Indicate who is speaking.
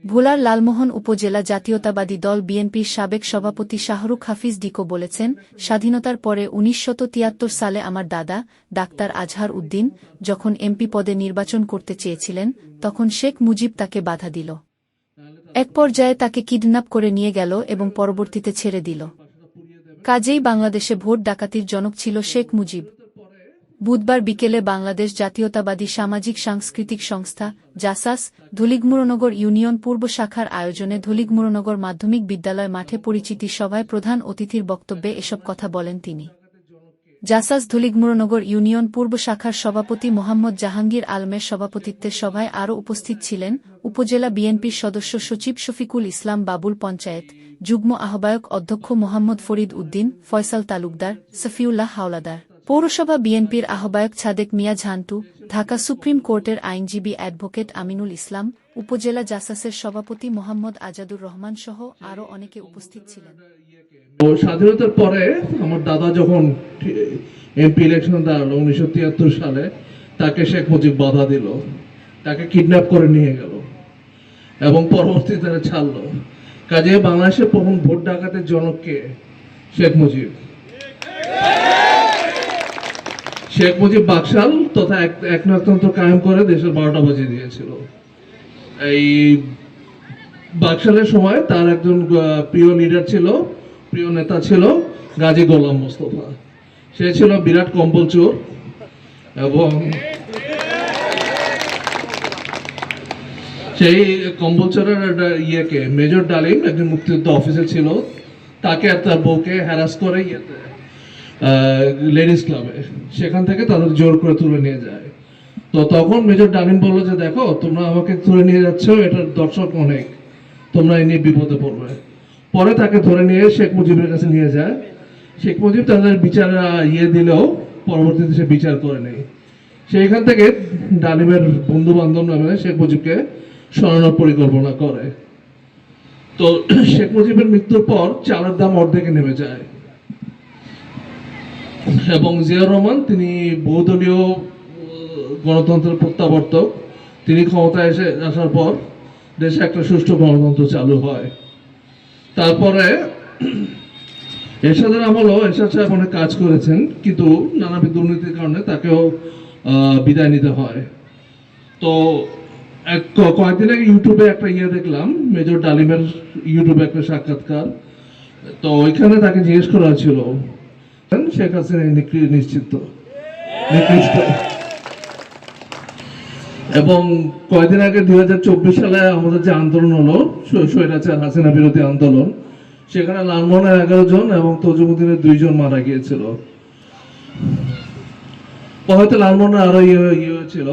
Speaker 1: ভোলার লালমোহন উপজেলা জাতীয়তাবাদী দল বিএনপির সাবেক সভাপতি শাহরুখ হাফিজ ডিকো বলেছেন, স্বাধীনতার পরে ১৯৭৩ সালে আমার দাদা ডাক্তার আজহার উদ্দিন যখন এমপি পদে নির্বাচন করতে চেয়েছিলেন, তখন শেখ মুজিব তাকে বাধা দিল। এক পর্যায়ে তাকে কিডন্যাপ করে নিয়ে গেল এবং পরবর্তীতে ছেড়ে দিল। কাজেই বাংলাদেশে ভোট ডাকাতির জনক ছিল শেখ মুজিব। বুধবার বিকেলে বাংলাদেশ জাতীয়তাবাদী সামাজিক সাংস্কৃতিক সংস্থা জাসাস ধুলিগমুড়নগর ইউনিয়ন পূর্ব শাখার আয়োজনে ধুলিগমুড়নগর মাধ্যমিক বিদ্যালয় মাঠে পরিচিতি সভায় প্রধান অতিথির বক্তব্যে এসব কথা বলেন তিনি। জাসাস ধুলিগমুড়নগর ইউনিয়ন পূর্ব শাখার সভাপতি মোহাম্মদ জাহাঙ্গীর আলমের সভাপতিত্বের সভায় আরও উপস্থিত ছিলেন উপজেলা বিএনপির সদস্য সচিব শফিকুল ইসলাম বাবুল, পঞ্চায়েত যুগ্ম আহ্বায়ক অধ্যক্ষ মোহাম্মদ ফরিদ উদ্দিন, ফয়সাল তালুকদার, সফিউল্লাহ হাওলাদার, পৌরসভা বিএনপির আহ্বায়ক ছাদেক মিয়া ঝান্টু, ঢাকা সুপ্রিম কোর্টের আইনজীবী অ্যাডভোকেট আমিনুল ইসলাম, উপজেলা জাসাসের সভাপতি মোহাম্মদ আজাদুর রহমান সহ আরও অনেকে উপস্থিত ছিলেন।
Speaker 2: স্বাধীনতার পরে আমার দাদা যখন এমপি ইলেকশন দাঁড়ালো ১৯৭৩ সালে, তাকে শেখ মুজিব বাধা দিল, তাকে কিডন্যাপ করে নিয়ে গেল এবং পরবর্তীতে ছাড়লো। কাজে বাংলাদেশের প্রথম ভোট ডাকাতের জনককে শেখ মুজিব। শেখ মুজিব বাকশাল তথা একনায়কতন্ত্র কায়েম করে দেশের ১২টা বাজিয়ে দিয়েছিল। এই বাকশালের সময় তার একজন প্রিয় লিডার ছিল, প্রিয় নেতা ছিল গাজী গোলাম মোস্তফা। সে ছিল বিরাট কম্বল চোর এবং সেই কম্বল চোরের মেজর ডালিম একজন মুক্তিযুদ্ধ অফিসার ছিল, তাকে আর তার বউকে হ্যারাস করে লেডিস ক্লাবে, সেখান থেকে তাদের জোর করে তুলে নিয়ে যায়। তো তখন মেজর ডালিম বললো যে দেখো, তোমরা আমাকে তুলে নিয়ে যাচ্ছ, এটার দর্শক অনেক, তোমরা এই নিয়ে বিপদে পড়বে। পরে তাকে ধরে নিয়ে শেখ মুজিবের কাছে নিয়ে যায়। শেখ মুজিব তাদের বিচার দিলেও পরবর্তীতে সে বিচার করে নেই। সেইখান থেকে ডালিমের বন্ধু বান্ধব নামে শেখ মুজিবকে সরানোর পরিকল্পনা করে। তো শেখ মুজিবের মৃত্যুর পর চালের দাম অর্ধেকে নেমে যায় এবং জিয়াউর রহমান, তিনি বহুদলীয় গণতন্ত্রের প্রত্যাবর্তক, তিনি ক্ষমতায় আসার পর দেশে একটা সুষ্ঠু গণতন্ত্র চালু হয়। তারপরে এরশাদের আমলও এরশাদ সাহেব অনেক কাজ করেছেন, কিন্তু নানাবিধ দুর্নীতির কারণে তাকেও বিদায় নিতে হয়। তো কয়েকদিন আগে ইউটিউবে একটা দেখলাম, মেজর ডালিমের ইউটিউবে একটা সাক্ষাৎকার। তো ওইখানে তাকে জিজ্ঞেস করা ছিল শেখ হাসিনা নিশ্চিত নিকৃষ্ট। এবং কয়েকদিন আগে ২০২৪ সালে আমাদের যে আন্দোলন হলো স্বৈরাচার হাসিনা বিরোধী আন্দোলন, সেখানে লালমোহনের ১১ জন এবং তজুমুদ্দিনের ২ জন মারা গিয়েছিল। হয়তো লালমোহনের আরো হয়েছিল।